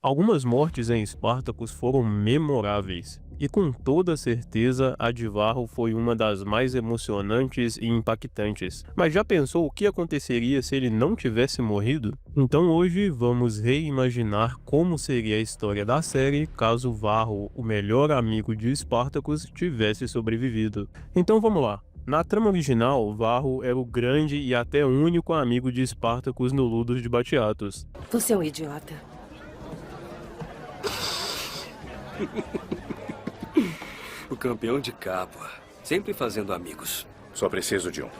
Algumas mortes em Espartacus foram memoráveis, e com toda certeza a de Varro foi uma das mais emocionantes e impactantes. Mas já pensou o que aconteceria se ele não tivesse morrido? Então hoje vamos reimaginar como seria a história da série caso Varro, o melhor amigo de Espartacus, tivesse sobrevivido. Então vamos lá. Na trama original, Varro era o grande e até único amigo de Espartacus no Ludus de Batiatus. Você é um idiota. O campeão de Capua, sempre fazendo amigos. Só preciso de um.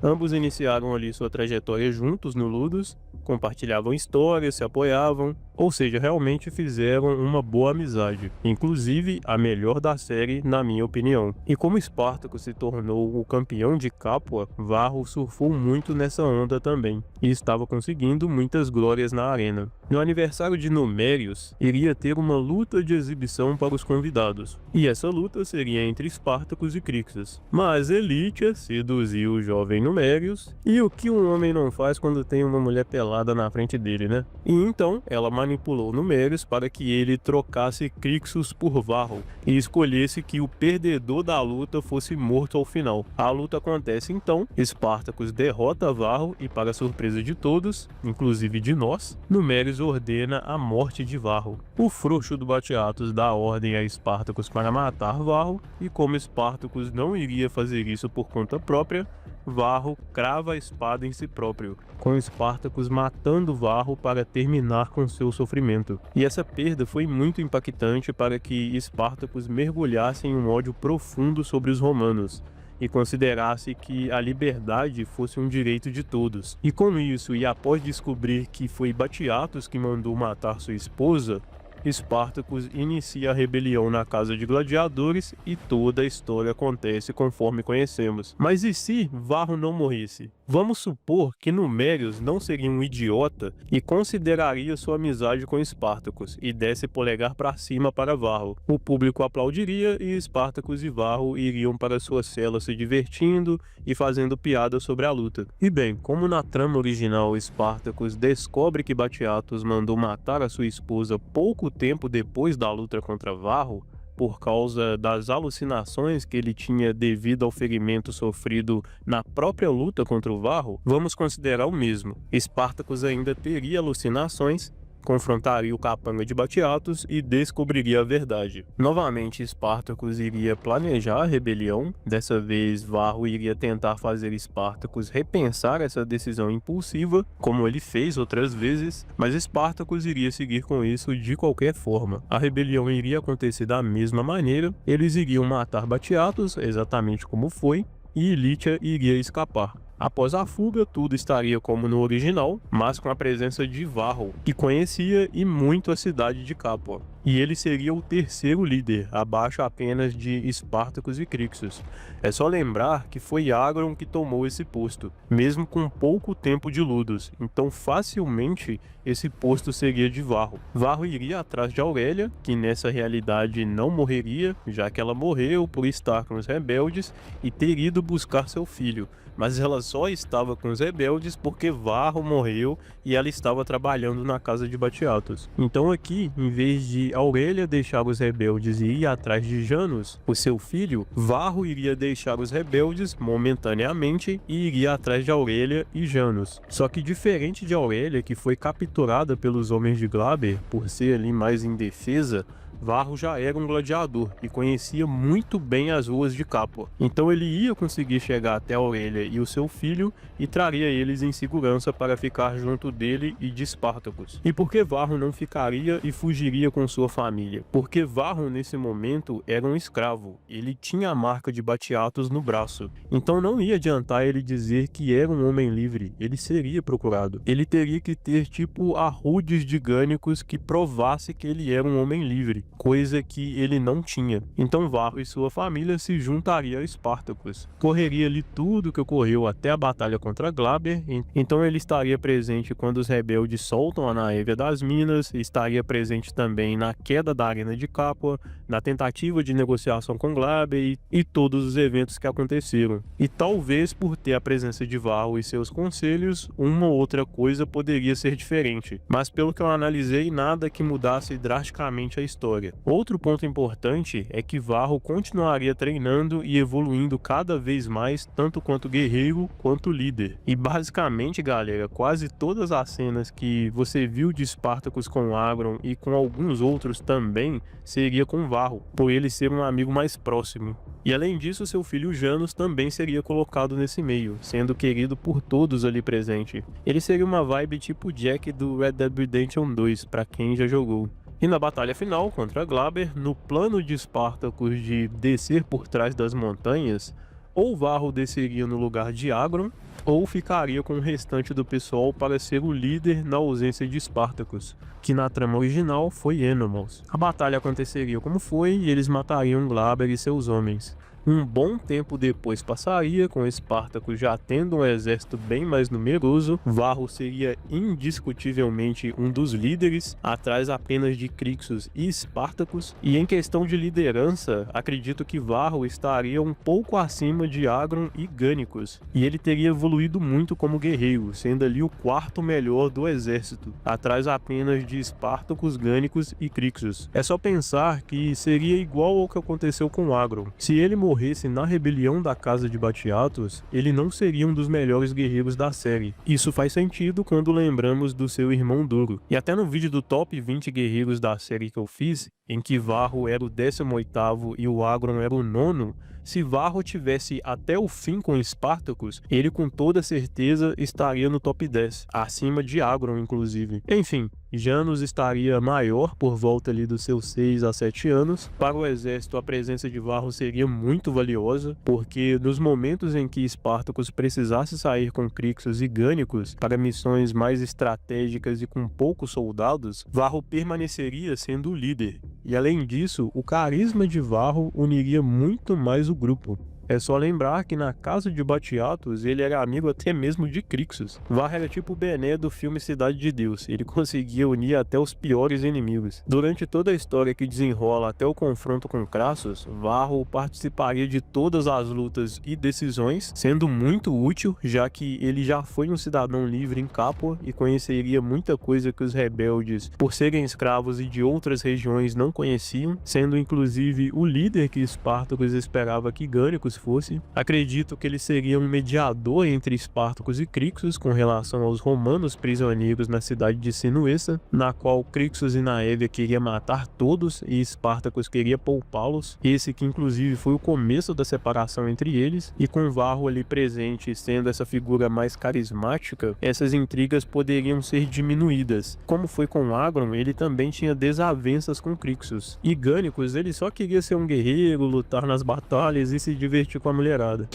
Ambos iniciaram ali sua trajetória juntos no Ludus, compartilhavam histórias, se apoiavam, ou seja, realmente fizeram uma boa amizade, inclusive a melhor da série, na minha opinião. E como Espartacus se tornou o campeão de Capua, Varro surfou muito nessa onda também, e estava conseguindo muitas glórias na arena. No aniversário de Numérios, iria ter uma luta de exibição para os convidados, e essa luta seria entre Espartacus e Crixus. Mas Elitia seduziu o jovem Numérios, e o que um homem não faz quando tem uma mulher pelada na frente dele, né? E então, ela manipulou Numérios para que ele trocasse Crixus por Varro, e escolhesse que o perdedor da luta fosse morto ao final. A luta acontece então, Espartacus derrota Varro e, para surpresa de todos, inclusive de nós, Numérios ordena a morte de Varro. O frouxo do Batiatus dá ordem a Espartacus para matar Varro, e como Espartacus não iria fazer isso por conta própria, Varro crava a espada em si próprio, com Espartacus matando Varro para terminar com seu sofrimento. E essa perda foi muito impactante para que Espartacus mergulhasse em um ódio profundo sobre os romanos, e considerasse que a liberdade fosse um direito de todos. E com isso, e após descobrir que foi Batiatus que mandou matar sua esposa, Espartacus inicia a rebelião na Casa de Gladiadores e toda a história acontece conforme conhecemos. Mas e se Varro não morresse? Vamos supor que Numérios não seria um idiota e consideraria sua amizade com Espartacus e desse polegar para cima para Varro. O público aplaudiria e Espartacus e Varro iriam para sua cela se divertindo e fazendo piadas sobre a luta. E bem, como na trama original Espartacus descobre que Batiatus mandou matar a sua esposa pouco tempo depois da luta contra Varro, por causa das alucinações que ele tinha devido ao ferimento sofrido na própria luta contra o Varro, vamos considerar o mesmo. Espartacus ainda teria alucinações, confrontaria o capanga de Batiatus e descobriria a verdade. Novamente, Espartacus iria planejar a rebelião. Dessa vez, Varro iria tentar fazer Espartacus repensar essa decisão impulsiva, como ele fez outras vezes, mas Espartacus iria seguir com isso de qualquer forma. A rebelião iria acontecer da mesma maneira, eles iriam matar Batiatus, exatamente como foi, e Elitia iria escapar. Após a fuga, tudo estaria como no original, mas com a presença de Varro, que conhecia e muito a cidade de Capua. E ele seria o terceiro líder, abaixo apenas de Espartacus e Crixus. É só lembrar que foi Agron que tomou esse posto, mesmo com pouco tempo de Ludus, então facilmente esse posto seria de Varro. Varro iria atrás de Aurélia, que nessa realidade não morreria, já que ela morreu por estar com os rebeldes e ter ido buscar seu filho. Mas ela só estava com os rebeldes porque Varro morreu e ela estava trabalhando na casa de Batiatus. Então aqui, em vez de Aurélia deixar os rebeldes e ir atrás de Janus, o seu filho, Varro iria deixar os rebeldes momentaneamente e iria atrás de Aurélia e Janus. Só que diferente de Aurélia, que foi capturada pelos homens de Glaber por ser ali mais indefesa, Varro já era um gladiador e conhecia muito bem as ruas de Capua. Então ele ia conseguir chegar até Aurélia e o seu filho e traria eles em segurança para ficar junto dele e de Espartacus. E por que Varro não ficaria e fugiria com sua família? Porque Varro nesse momento era um escravo, ele tinha a marca de Batiatus no braço. Então não ia adiantar ele dizer que era um homem livre, ele seria procurado. Ele teria que ter tipo arrudes de Gânicos que provasse que ele era um homem livre. coisa que ele não tinha. Então Varro e sua família se juntariam a Espartacus. Correria ali tudo que ocorreu até a batalha contra Glaber, então ele estaria presente quando os rebeldes soltam a Naevia das minas, estaria presente também na queda da arena de Capua, na tentativa de negociação com Glaber e todos os eventos que aconteceram. E talvez por ter a presença de Varro e seus conselhos, uma ou outra coisa poderia ser diferente, mas pelo que eu analisei, nada que mudasse drasticamente a história. Outro ponto importante é que Varro continuaria treinando e evoluindo cada vez mais, tanto quanto guerreiro quanto líder. E basicamente, galera, quase todas as cenas que você viu de Spartacus com Agron e com alguns outros também, seria com Varro, por ele ser um amigo mais próximo. E além disso, seu filho Janus também seria colocado nesse meio, sendo querido por todos ali presentes. Ele seria uma vibe tipo Jack do Red Dead Redemption 2, pra quem já jogou. E na batalha final contra Glaber, no plano de Spartacus de descer por trás das montanhas, ou Varro desceria no lugar de Agron, ou ficaria com o restante do pessoal para ser o líder na ausência de Spartacus, que na trama original foi Enomos. A batalha aconteceria como foi e eles matariam Glaber e seus homens. Um bom tempo depois passaria, com Espartaco já tendo um exército bem mais numeroso. Varro seria indiscutivelmente um dos líderes, atrás apenas de Crixus e Espartacus, e em questão de liderança, acredito que Varro estaria um pouco acima de Agron e Gânicos, e ele teria evoluído muito como guerreiro, sendo ali o quarto melhor do exército, atrás apenas de Espartacus, Gânicos e Crixus. É só pensar que seria igual ao que aconteceu com Agron. Se ele morresse na rebelião da Casa de Batiatos, ele não seria um dos melhores guerreiros da série. Isso faz sentido quando lembramos do seu irmão Duro. E até no vídeo do top 20 guerreiros da série que eu fiz, em que Varro era o 18º e o Agron era o 9º, se Varro tivesse até o fim com Spartacus, ele com toda certeza estaria no top 10, acima de Agron inclusive. Enfim, Janus estaria maior por volta ali dos seus 6 a 7 anos. Para o exército, a presença de Varro seria muito valiosa, porque nos momentos em que Spartacus precisasse sair com Crixus e Gânicos para missões mais estratégicas e com poucos soldados, Varro permaneceria sendo o líder. E além disso, o carisma de Varro uniria muito mais o grupo. É só lembrar que na Casa de Batiatos ele era amigo até mesmo de Crixus. Varro era tipo o Bené do filme Cidade de Deus, ele conseguia unir até os piores inimigos. Durante toda a história que desenrola até o confronto com Crassus, Varro participaria de todas as lutas e decisões, sendo muito útil, já que ele já foi um cidadão livre em Capua e conheceria muita coisa que os rebeldes, por serem escravos e de outras regiões, não conheciam, sendo inclusive o líder que Spartacus esperava que Gânicos fosse. Acredito que ele seria um mediador entre Spartacus e Crixus com relação aos romanos prisioneiros na cidade de Sinuessa, na qual Crixus e Naevia queria matar todos e Spartacus queria poupá-los. Esse que inclusive foi o começo da separação entre eles, e com Varro ali presente sendo essa figura mais carismática, essas intrigas poderiam ser diminuídas. Como foi com Agron, ele também tinha desavenças com Crixus. E Gânicos, ele só queria ser um guerreiro, lutar nas batalhas e se divertir com a mulherada.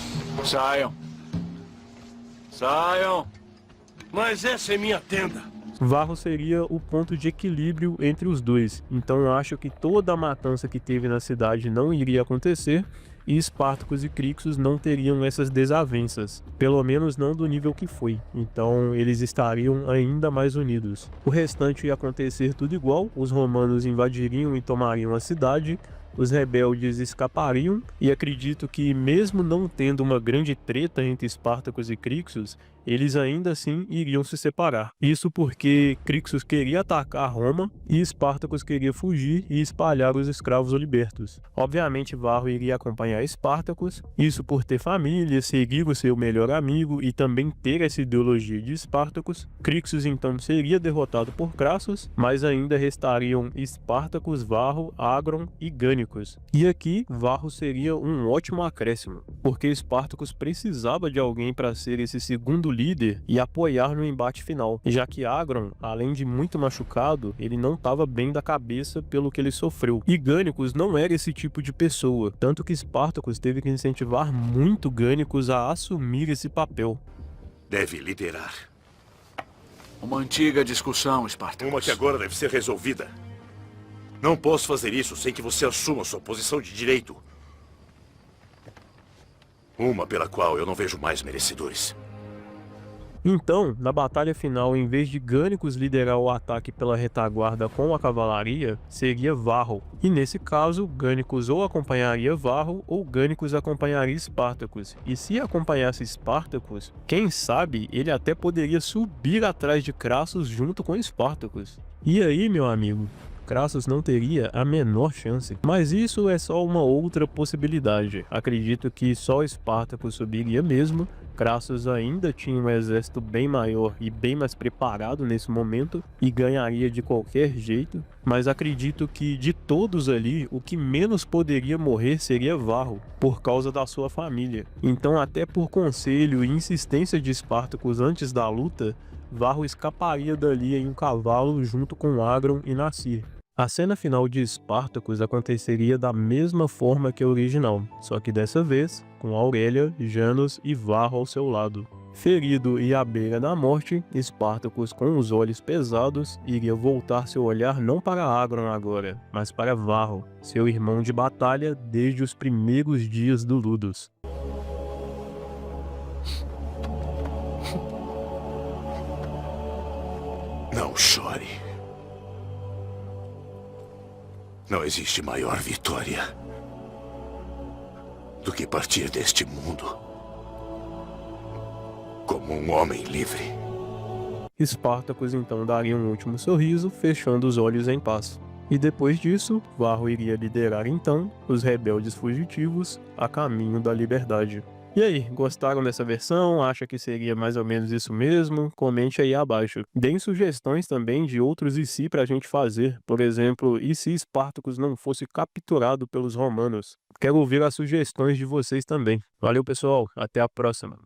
Saiam! Saiam! Mas essa é minha tenda! Varro seria o ponto de equilíbrio entre os dois, então eu acho que toda a matança que teve na cidade não iria acontecer, e Spartacus e Crixus não teriam essas desavenças, pelo menos não do nível que foi, então eles estariam ainda mais unidos. O restante ia acontecer tudo igual, os romanos invadiriam e tomariam a cidade, os rebeldes escapariam, e acredito que mesmo não tendo uma grande treta entre Spartacus e Crixus, eles ainda assim iriam se separar. Isso porque Crixus queria atacar Roma e Spartacus queria fugir e espalhar os escravos libertos. Obviamente Varro iria acompanhar Spartacus, isso por ter família, seguir o seu melhor amigo e também ter essa ideologia de Spartacus. Crixus então seria derrotado por Crassus, mas ainda restariam Spartacus, Varro, Agron e Gânicos. E aqui Varro seria um ótimo acréscimo, porque Spartacus precisava de alguém para ser esse segundo líder e apoiar no embate final, já que Agron, além de muito machucado, ele não estava bem da cabeça pelo que ele sofreu. E Gânicos não era esse tipo de pessoa, tanto que Spartacus teve que incentivar muito Gânicos a assumir esse papel. Deve liderar. Uma antiga discussão, Spartacus. Uma que agora deve ser resolvida. Não posso fazer isso sem que você assuma sua posição de direito. Uma pela qual eu não vejo mais merecedores. Então, na batalha final, em vez de Gânicos liderar o ataque pela retaguarda com a cavalaria, seria Varro. E nesse caso, Gânicos ou acompanharia Varro ou Gânicos acompanharia Espartacus. E se acompanhasse Espartacus, quem sabe ele até poderia subir atrás de Crassus junto com Espartacus. E aí, meu amigo? Crassus não teria a menor chance. Mas isso é só uma outra possibilidade. Acredito que só Espartacus subiria mesmo. Crassus ainda tinha um exército bem maior e bem mais preparado nesse momento e ganharia de qualquer jeito, mas acredito que de todos ali, o que menos poderia morrer seria Varro, por causa da sua família. Então, até por conselho e insistência de Espartacus antes da luta, Varro escaparia dali em um cavalo junto com Agron e Nassir. A cena final de Espartacus aconteceria da mesma forma que a original, só que dessa vez com Aurélia, Janos e Varro ao seu lado. Ferido e à beira da morte, Espartacus, com os olhos pesados, iria voltar seu olhar não para Agron agora, mas para Varro, seu irmão de batalha desde os primeiros dias do Ludus. Não chore. Não existe maior vitória do que partir deste mundo como um homem livre. Espartacus então daria um último sorriso, fechando os olhos em paz. E depois disso, Varro iria liderar então os rebeldes fugitivos a caminho da liberdade. E aí, gostaram dessa versão? Acha que seria mais ou menos isso mesmo? Comente aí abaixo. Deem sugestões também de outros e se pra gente fazer. Por exemplo, e se Espartacus não fosse capturado pelos romanos? Quero ouvir as sugestões de vocês também. Valeu, pessoal. Até a próxima.